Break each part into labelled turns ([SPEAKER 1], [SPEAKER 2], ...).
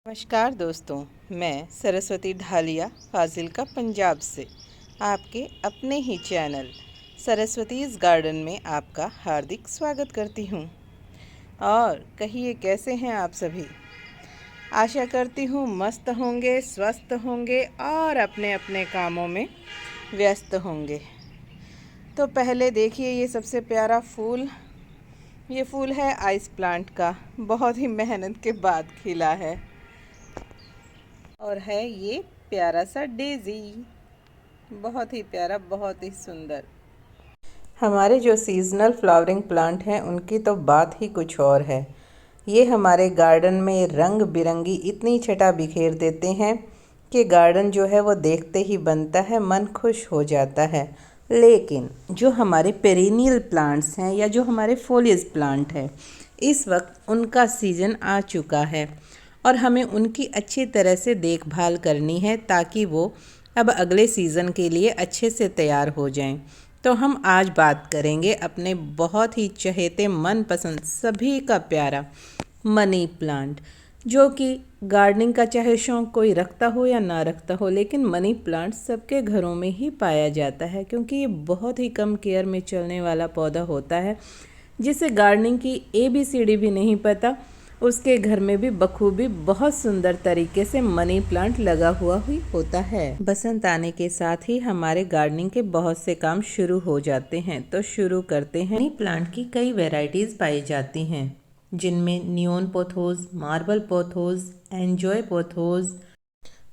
[SPEAKER 1] नमस्कार दोस्तों, मैं सरस्वती ढालिया फाजिल्का पंजाब से आपके अपने ही चैनल सरस्वतीज़ गार्डन में आपका हार्दिक स्वागत करती हूँ। और कहिए कैसे हैं आप सभी। आशा करती हूँ मस्त होंगे, स्वस्थ होंगे और अपने अपने कामों में व्यस्त होंगे। तो पहले देखिए ये सबसे प्यारा फूल, ये फूल है आइस प्लांट का, बहुत ही मेहनत के बाद खिला है और है ये प्यारा सा डेज़ी, बहुत ही प्यारा, बहुत ही सुंदर। हमारे जो सीजनल फ्लावरिंग प्लांट हैं उनकी तो बात ही कुछ और है। ये हमारे गार्डन में रंग बिरंगी इतनी छटा बिखेर देते हैं कि गार्डन जो है वो देखते ही बनता है, मन खुश हो जाता है। लेकिन जो हमारे पेरिनियल प्लांट्स हैं या जो हमारे फोलियज प्लांट हैं, इस वक्त उनका सीज़न आ चुका है और हमें उनकी अच्छी तरह से देखभाल करनी है ताकि वो अब अगले सीज़न के लिए अच्छे से तैयार हो जाएं। तो हम आज बात करेंगे अपने बहुत ही चहेते मनपसंद सभी का प्यारा मनी प्लांट, जो कि गार्डनिंग का चाहे शौक़ कोई रखता हो या ना रखता हो, लेकिन मनी प्लांट सबके घरों में ही पाया जाता है क्योंकि ये बहुत ही कम केयर में चलने वाला पौधा होता है। जिसे गार्डनिंग की ABCD भी नहीं पता, उसके घर में भी बखूबी बहुत सुंदर तरीके से मनी प्लांट लगा हुआ ही होता है। बसंत आने के साथ ही हमारे गार्डनिंग के बहुत से काम शुरू हो जाते हैं। तो शुरू करते हैं। मनी प्लांट की कई वैरायटीज़ पाई जाती हैं, जिनमें neon pothos, marble pothos, enjoy pothos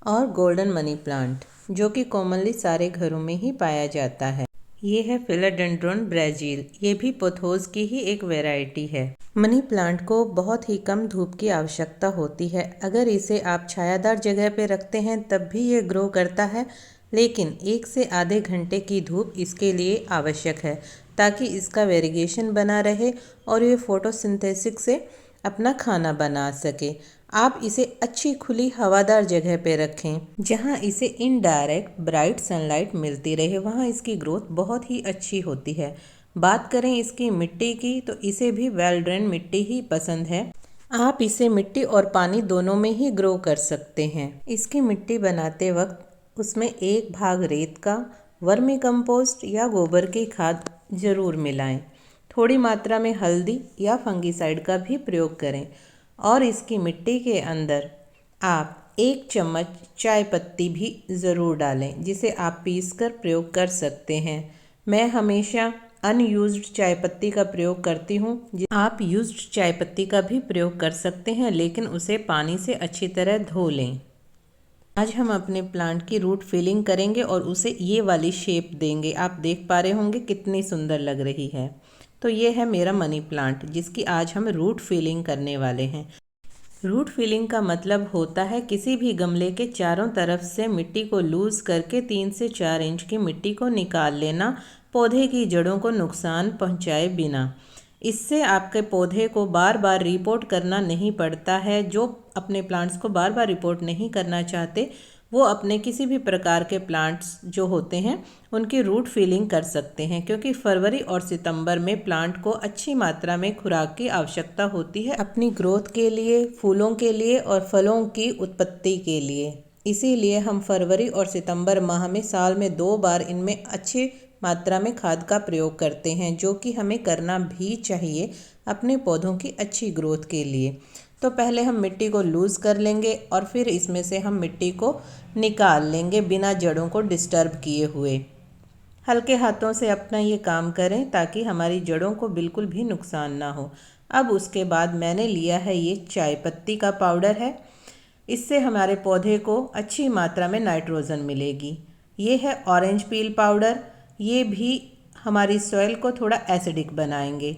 [SPEAKER 1] और गोल्डन मनी प्लांट, जो कि कॉमनली सारे घरों में ही पाया जाता है। ये है फिलोडेंड्रोन ब्राज़ील, ये भी पोथोस की ही एक वैरायटी है। मनी प्लांट को बहुत ही कम धूप की आवश्यकता होती है। अगर इसे आप छायादार जगह पर रखते हैं तब भी ये ग्रो करता है, लेकिन 1 से आधे घंटे की धूप इसके लिए आवश्यक है ताकि इसका वेरिगेशन बना रहे और ये फोटोसिंथेसिस से अपना खाना बना सके। आप इसे अच्छी खुली हवादार जगह पे रखें जहां इसे इनडायरेक्ट ब्राइट सनलाइट मिलती रहे, वहां इसकी ग्रोथ बहुत ही अच्छी होती है। बात करें इसकी मिट्टी की तो इसे भी वेल ड्रेन मिट्टी ही पसंद है। आप इसे मिट्टी और पानी दोनों में ही ग्रो कर सकते हैं। इसकी मिट्टी बनाते वक्त उसमें 1 भाग रेत का, वर्मी कंपोस्ट या गोबर की खाद ज़रूर मिलाएं। थोड़ी मात्रा में हल्दी या फंगीसाइड का भी प्रयोग करें और इसकी मिट्टी के अंदर आप 1 चम्मच चाय पत्ती भी ज़रूर डालें, जिसे आप पीसकर प्रयोग कर सकते हैं। मैं हमेशा अनयूज्ड चाय पत्ती का प्रयोग करती हूँ। आप यूज्ड चाय पत्ती का भी प्रयोग कर सकते हैं, लेकिन उसे पानी से अच्छी तरह धो लें। आज हम अपने प्लांट की रूट फिलिंग करेंगे और उसे ये वाली शेप देंगे। आप देख पा रहे होंगे कितनी सुंदर लग रही है। तो ये है मेरा मनी प्लांट, जिसकी आज हम रूट फिलिंग करने वाले हैं। रूट फिलिंग का मतलब होता है किसी भी गमले के चारों तरफ से मिट्टी को लूज करके 3 से 4 इंच की मिट्टी को निकाल लेना, पौधे की जड़ों को नुकसान पहुंचाए बिना। इससे आपके पौधे को बार बार रिपोर्ट करना नहीं पड़ता है। जो अपने प्लांट्स को बार बार रिपोर्ट नहीं करना चाहते, वो अपने किसी भी प्रकार के प्लांट्स जो होते हैं उनकी रूट फिलिंग कर सकते हैं, क्योंकि फरवरी और सितंबर में प्लांट को अच्छी मात्रा में खुराक की आवश्यकता होती है अपनी ग्रोथ के लिए, फूलों के लिए और फलों की उत्पत्ति के लिए। इसीलिए हम फरवरी और सितंबर माह में साल में 2 बार इनमें अच्छी मात्रा में खाद का प्रयोग करते हैं, जो कि हमें करना भी चाहिए अपने पौधों की अच्छी ग्रोथ के लिए। तो पहले हम मिट्टी को लूज़ कर लेंगे और फिर इसमें से हम मिट्टी को निकाल लेंगे बिना जड़ों को डिस्टर्ब किए हुए। हल्के हाथों से अपना ये काम करें ताकि हमारी जड़ों को बिल्कुल भी नुकसान ना हो। अब उसके बाद मैंने लिया है ये चाय पत्ती का पाउडर है। इससे हमारे पौधे को अच्छी मात्रा में नाइट्रोजन मिलेगी। ये है ऑरेंज पील पाउडर, ये भी हमारी सॉइल को थोड़ा एसिडिक बनाएंगे।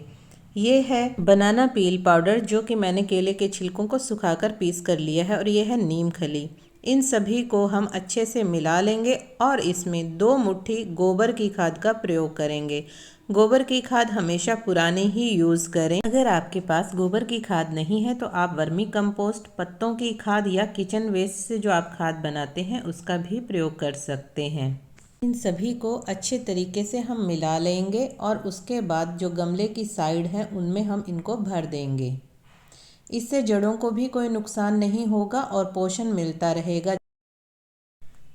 [SPEAKER 1] ये है बनाना पील पाउडर, जो कि मैंने केले के छिलकों को सुखाकर पीस कर लिया है, और ये है नीम खली। इन सभी को हम अच्छे से मिला लेंगे और इसमें 2 मुट्ठी गोबर की खाद का प्रयोग करेंगे। गोबर की खाद हमेशा पुरानी ही यूज़ करें। अगर आपके पास गोबर की खाद नहीं है तो आप वर्मी कंपोस्ट, पत्तों की खाद या किचन वेस्ट से जो आप खाद बनाते हैं उसका भी प्रयोग कर सकते हैं। इन सभी को अच्छे तरीके से हम मिला लेंगे और उसके बाद जो गमले की साइड है उनमें हम इनको भर देंगे। इससे जड़ों को भी कोई नुकसान नहीं होगा और पोषण मिलता रहेगा।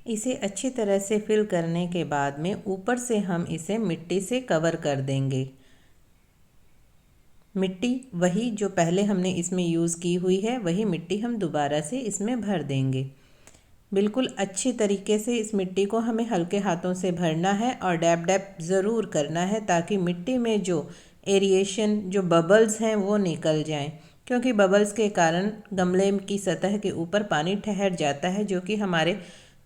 [SPEAKER 1] इसे अच्छी तरह से फिल करने के बाद में ऊपर से हम इसे मिट्टी से कवर कर देंगे। मिट्टी वही जो पहले हमने इसमें यूज़ की हुई है, वही मिट्टी हम दोबारा से इसमें भर देंगे। बिल्कुल अच्छी तरीके से इस मिट्टी को हमें हल्के हाथों से भरना है और डैब डैब ज़रूर करना है, ताकि मिट्टी में जो एरिएशन, जो बबल्स हैं वो निकल जाएं, क्योंकि बबल्स के कारण गमले की सतह के ऊपर पानी ठहर जाता है, जो कि हमारे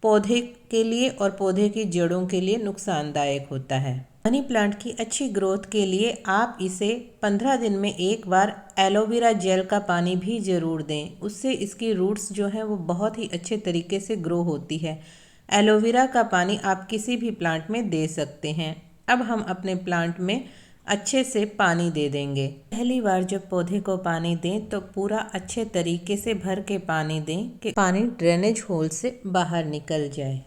[SPEAKER 1] पौधे के लिए और पौधे की जड़ों के लिए नुकसानदायक होता है। मनी प्लांट की अच्छी ग्रोथ के लिए आप इसे 15 दिन में एक बार एलोवेरा जेल का पानी भी ज़रूर दें। उससे इसकी रूट्स जो हैं वो बहुत ही अच्छे तरीके से ग्रो होती है। एलोवेरा का पानी आप किसी भी प्लांट में दे सकते हैं। अब हम अपने प्लांट में अच्छे से पानी दे देंगे। पहली बार जब पौधे को पानी दें तो पूरा अच्छे तरीके से भर के पानी दें कि पानी ड्रेनेज होल से बाहर निकल जाए।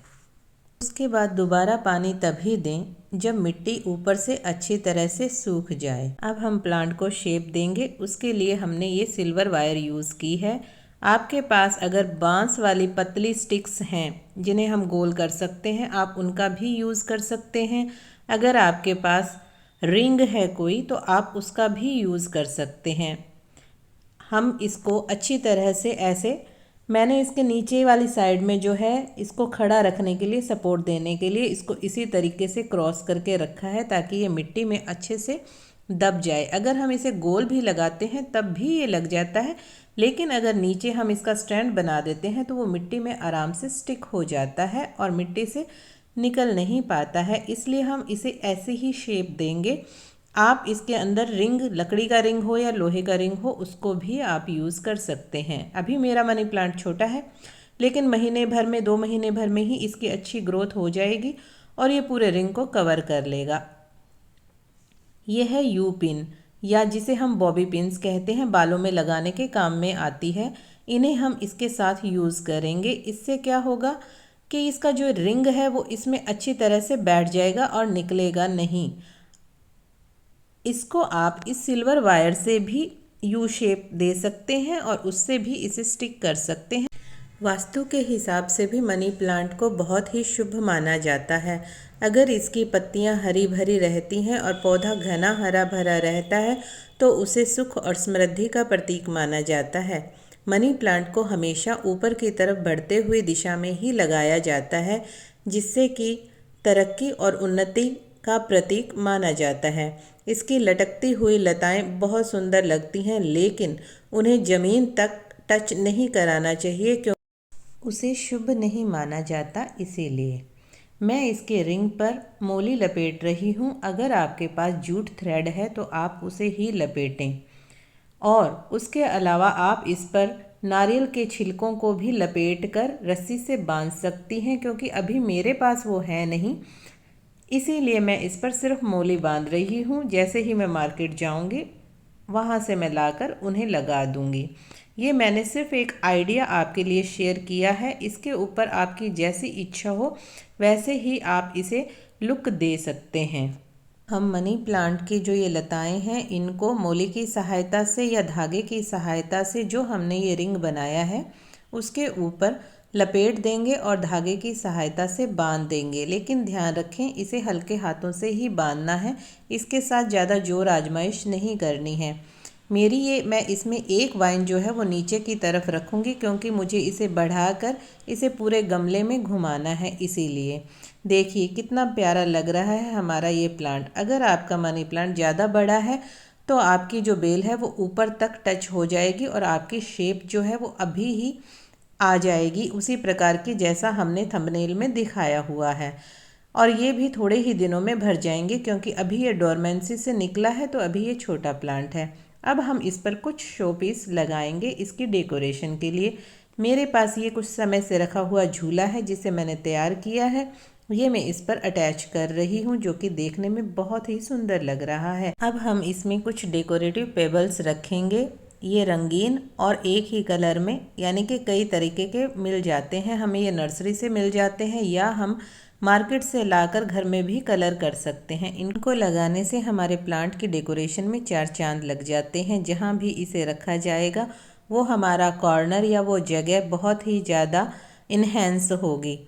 [SPEAKER 1] उसके बाद दोबारा पानी तभी दें जब मिट्टी ऊपर से अच्छी तरह से सूख जाए। अब हम प्लांट को शेप देंगे, उसके लिए हमने ये सिल्वर वायर यूज़ की है। आपके पास अगर बांस वाली पतली स्टिक्स हैं जिन्हें हम गोल कर सकते हैं, आप उनका भी यूज़ कर सकते हैं। अगर आपके पास रिंग है कोई तो आप उसका भी यूज़ कर सकते हैं। हम इसको अच्छी तरह से ऐसे, मैंने इसके नीचे वाली साइड में जो है इसको खड़ा रखने के लिए, सपोर्ट देने के लिए इसको इसी तरीके से क्रॉस करके रखा है, ताकि ये मिट्टी में अच्छे से दब जाए। अगर हम इसे गोल भी लगाते हैं तब भी ये लग जाता है, लेकिन अगर नीचे हम इसका स्टैंड बना देते हैं तो वो मिट्टी में आराम से स्टिक हो जाता है और मिट्टी से निकल नहीं पाता है। इसलिए हम इसे ऐसे ही शेप देंगे। आप इसके अंदर रिंग, लकड़ी का रिंग हो या लोहे का रिंग हो, उसको भी आप यूज़ कर सकते हैं। अभी मेरा मनी प्लांट छोटा है, लेकिन महीने भर में, 2 महीने भर में ही इसकी अच्छी ग्रोथ हो जाएगी और ये पूरे रिंग को कवर कर लेगा। ये है यू पिन, या जिसे हम बॉबी पिन्स कहते हैं, बालों में लगाने के काम में आती है। इन्हें हम इसके साथ यूज़ करेंगे। इससे क्या होगा कि इसका जो रिंग है वो इसमें अच्छी तरह से बैठ जाएगा और निकलेगा नहीं। इसको आप इस सिल्वर वायर से भी यू शेप दे सकते हैं और उससे भी इसे स्टिक कर सकते हैं। वास्तु के हिसाब से भी मनी प्लांट को बहुत ही शुभ माना जाता है। अगर इसकी पत्तियां हरी भरी रहती हैं और पौधा घना हरा भरा रहता है तो उसे सुख और समृद्धि का प्रतीक माना जाता है। मनी प्लांट को हमेशा ऊपर की तरफ बढ़ते हुए दिशा में ही लगाया जाता है, जिससे कि तरक्की और उन्नति का प्रतीक माना जाता है। इसकी लटकती हुई लताएं बहुत सुंदर लगती हैं, लेकिन उन्हें ज़मीन तक टच नहीं कराना चाहिए क्योंकि उसे शुभ नहीं माना जाता। इसीलिए मैं इसके रिंग पर मोली लपेट रही हूँ। अगर आपके पास जूट थ्रेड है तो आप उसे ही लपेटें, और उसके अलावा आप इस पर नारियल के छिलकों को भी लपेट कर रस्सी से बांध सकती हैं, क्योंकि अभी मेरे पास वो है नहीं, इसीलिए मैं इस पर सिर्फ मोली बांध रही हूँ। जैसे ही मैं मार्केट जाऊँगी वहाँ से मैं लाकर उन्हें लगा दूँगी। ये मैंने सिर्फ एक आइडिया आपके लिए शेयर किया है। इसके ऊपर आपकी जैसी इच्छा हो वैसे ही आप इसे लुक दे सकते हैं। हम मनी प्लांट की जो ये लताएं हैं, इनको मोली की सहायता से या धागे की सहायता से, जो हमने ये रिंग बनाया है उसके ऊपर लपेट देंगे और धागे की सहायता से बांध देंगे। लेकिन ध्यान रखें, इसे हल्के हाथों से ही बांधना है, इसके साथ ज़्यादा जोर आजमाइश नहीं करनी है। मैं इसमें एक वाइन जो है वो नीचे की तरफ रखूँगी, क्योंकि मुझे इसे बढ़ाकर इसे पूरे गमले में घुमाना है। इसीलिए देखिए कितना प्यारा लग रहा है हमारा ये प्लांट। अगर आपका मनी प्लांट ज़्यादा बड़ा है तो आपकी जो बेल है वो ऊपर तक टच हो जाएगी और आपकी शेप जो है वो अभी ही आ जाएगी, उसी प्रकार की जैसा हमने थंबनेल में दिखाया हुआ है। और ये भी थोड़े ही दिनों में भर जाएंगे, क्योंकि अभी ये डोरमेंसी से निकला है तो अभी ये छोटा प्लांट है। अब हम इस पर कुछ शो पीस लगाएंगे इसकी डेकोरेशन के लिए। मेरे पास ये कुछ समय से रखा हुआ झूला है जिसे मैंने तैयार किया है। ये मैं इस पर अटैच कर रही हूँ, जो कि देखने में बहुत ही सुंदर लग रहा है। अब हम इसमें कुछ डेकोरेटिव पेबल्स रखेंगे। ये रंगीन और एक ही कलर में, यानी कि कई तरीके के मिल जाते हैं, हमें ये नर्सरी से मिल जाते हैं या हम मार्केट से लाकर घर में भी कलर कर सकते हैं। इनको लगाने से हमारे प्लांट की डेकोरेशन में 4 चांद लग जाते हैं। जहाँ भी इसे रखा जाएगा वो हमारा कॉर्नर या वो जगह बहुत ही ज़्यादा इन्हेंस होगी।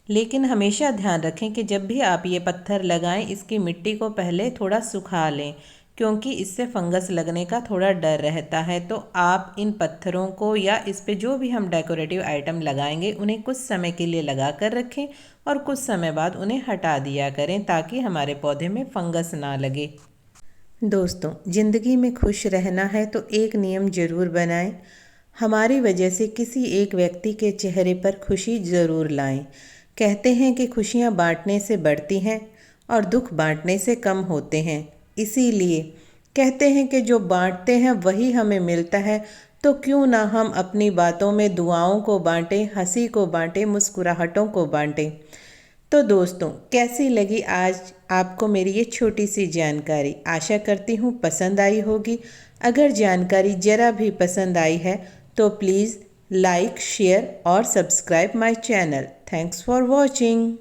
[SPEAKER 1] लेकिन हमेशा ध्यान रखें कि जब भी आप ये पत्थर लगाएं, इसकी मिट्टी को पहले थोड़ा सुखा लें, क्योंकि इससे फंगस लगने का थोड़ा डर रहता है। तो आप इन पत्थरों को या इस पे जो भी हम डेकोरेटिव आइटम लगाएंगे उन्हें कुछ समय के लिए लगा कर रखें और कुछ समय बाद उन्हें हटा दिया करें, ताकि हमारे पौधे में फंगस ना लगे। दोस्तों, ज़िंदगी में खुश रहना है तो एक नियम ज़रूर बनाएं। हमारी वजह से किसी एक व्यक्ति के चेहरे पर खुशी ज़रूर लाएं। कहते हैं कि खुशियां बांटने से बढ़ती हैं और दुख बांटने से कम होते हैं। इसीलिए कहते हैं कि जो बांटते हैं वही हमें मिलता है। तो क्यों ना हम अपनी बातों में दुआओं को बांटें, हंसी को बांटें, मुस्कुराहटों को बांटें। तो दोस्तों, कैसी लगी आज आपको मेरी ये छोटी सी जानकारी? आशा करती हूँ पसंद आई होगी। अगर जानकारी ज़रा भी पसंद आई है तो प्लीज़ लाइक, शेयर और subscribe my channel. Thanks for watching.